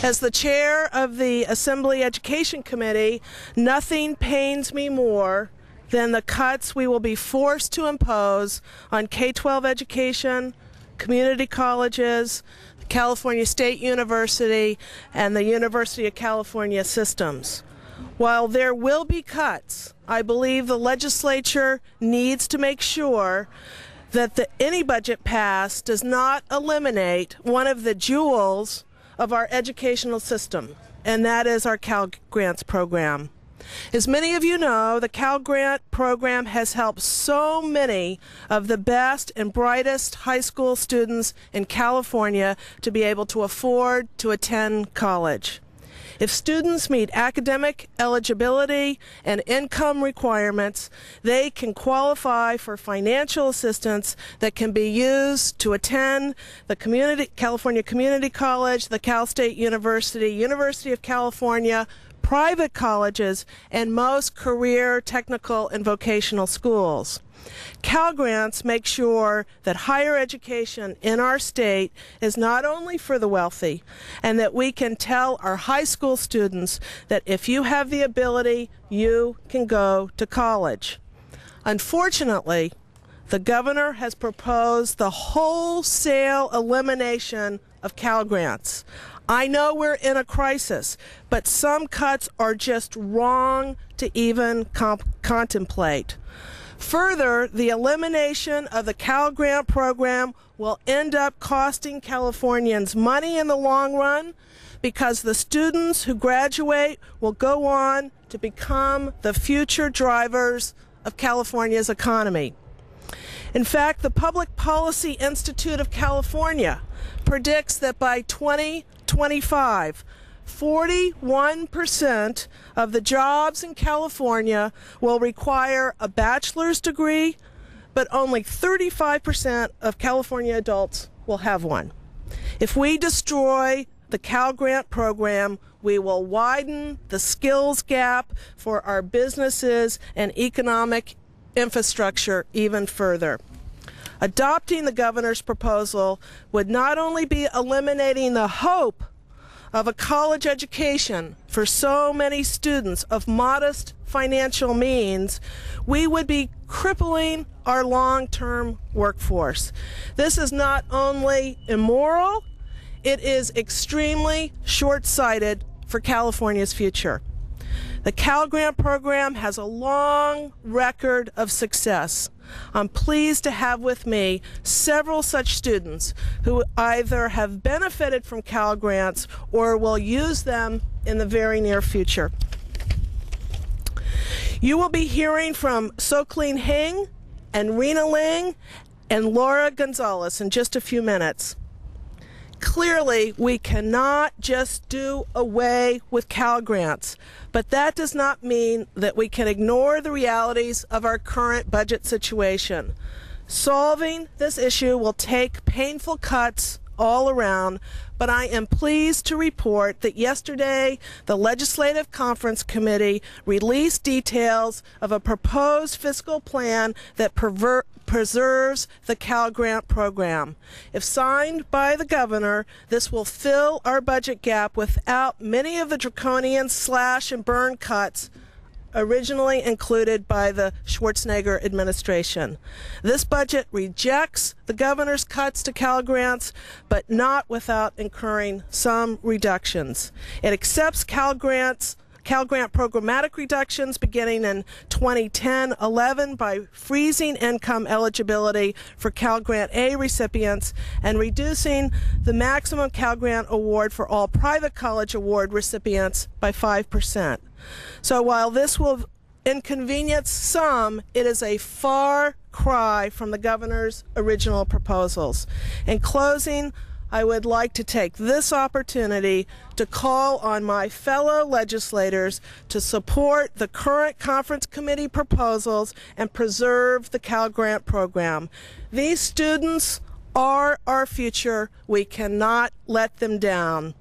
As the chair of the Assembly Education Committee, nothing pains me more than the cuts we will be forced to impose on K-12 education, community colleges, the California State University, and the University of California systems. While there will be cuts, I believe the legislature needs to make sure that any budget passed does not eliminate one of the jewels of our educational system, and that is our Cal Grants program. As many of you know, the Cal Grant program has helped so many of the best and brightest high school students in California to be able to afford to attend college. If students meet academic eligibility and income requirements, they can qualify for financial assistance that can be used to attend the California Community College, the Cal State University, University of California, private colleges, and most career, technical, and vocational schools. Cal Grants make sure that higher education in our state is not only for the wealthy, and that we can tell our high school students that if you have the ability, you can go to college. Unfortunately, the governor has proposed the wholesale elimination of Cal Grants. I know we're in a crisis, but some cuts are just wrong to even contemplate. Further, the elimination of the Cal Grant program will end up costing Californians money in the long run, because the students who graduate will go on to become the future drivers of California's economy. In fact, the Public Policy Institute of California predicts that by 2025, 41% of the jobs in California will require a bachelor's degree, but only 35% of California adults will have one. If we destroy the Cal Grant program, we will widen the skills gap for our businesses and economic infrastructure even further. Adopting the governor's proposal would not only be eliminating the hope of a college education for so many students of modest financial means, we would be crippling our long-term workforce. This is not only immoral, it is extremely short-sighted for California's future. The Cal Grant program has a long record of success. I'm pleased to have with me several such students who either have benefited from Cal Grants or will use them in the very near future. You will be hearing from Soklin Hing and Rena Ling and Laura Gonzalez in just a few minutes. Clearly, we cannot just do away with Cal Grants, but that does not mean that we can ignore the realities of our current budget situation. Solving this issue will take painful cuts all around, but I am pleased to report that yesterday the Legislative Conference Committee released details of a proposed fiscal plan that preserves the Cal Grant program. If signed by the governor, this will fill our budget gap without many of the draconian slash and burn cuts originally included by the Schwarzenegger administration. This budget rejects the governor's cuts to Cal Grants, but not without incurring some reductions. It accepts Cal Grant programmatic reductions beginning in 2010-11 by freezing income eligibility for Cal Grant A recipients and reducing the maximum Cal Grant award for all private college award recipients by 5%. So while this will inconvenience some, it is a far cry from the governor's original proposals. In closing, I would like to take this opportunity to call on my fellow legislators to support the current conference committee proposals and preserve the Cal Grant program. These students are our future. We cannot let them down.